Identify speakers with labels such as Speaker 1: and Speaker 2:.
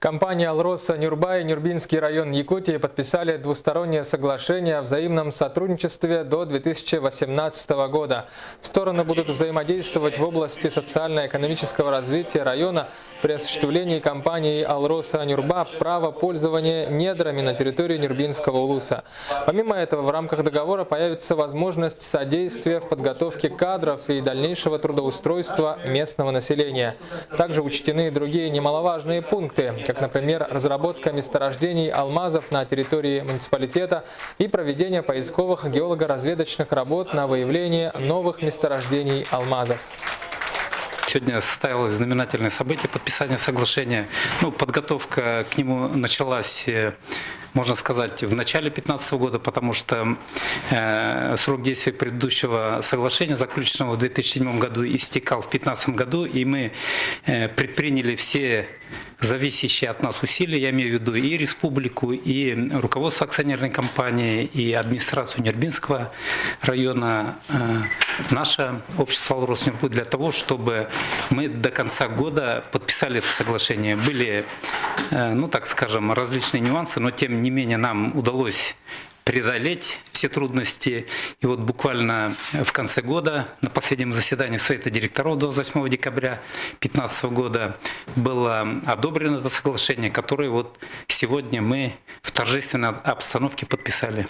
Speaker 1: Компания «Алроса Нюрба» и Нюрбинский район Якутии подписали двустороннее соглашение о взаимном сотрудничестве до 2018 года. Стороны будут взаимодействовать в области социально-экономического развития района при осуществлении компанией «Алроса Нюрба» права пользования недрами на территории Нюрбинского улуса. Помимо этого, в рамках договора появится возможность содействия в подготовке кадров и дальнейшего трудоустройства местного населения. Также учтены другие немаловажные пункты, как, например, разработка месторождений алмазов на территории муниципалитета и проведение поисковых геолого-разведочных работ на выявление новых месторождений алмазов.
Speaker 2: Сегодня состоялось знаменательное событие подписания соглашения. Подготовка к нему началась, можно сказать, в начале 2015 года, потому что срок действия предыдущего соглашения, заключенного в 2007 году, истекал в 2015 году, и мы предприняли все зависящие от нас усилия, я имею в виду и республику, и руководство акционерной компании, и администрацию Нюрбинского района, наше общество «Алроса Нюрба», для того, чтобы мы до конца года подписали это соглашение. Были, так скажем, различные нюансы, но тем не менее нам удалось преодолеть все трудности. И вот буквально в конце года, на последнем заседании Совета директоров 28 декабря 2015 года, было одобрено это соглашение, которое вот сегодня мы в торжественной обстановке подписали.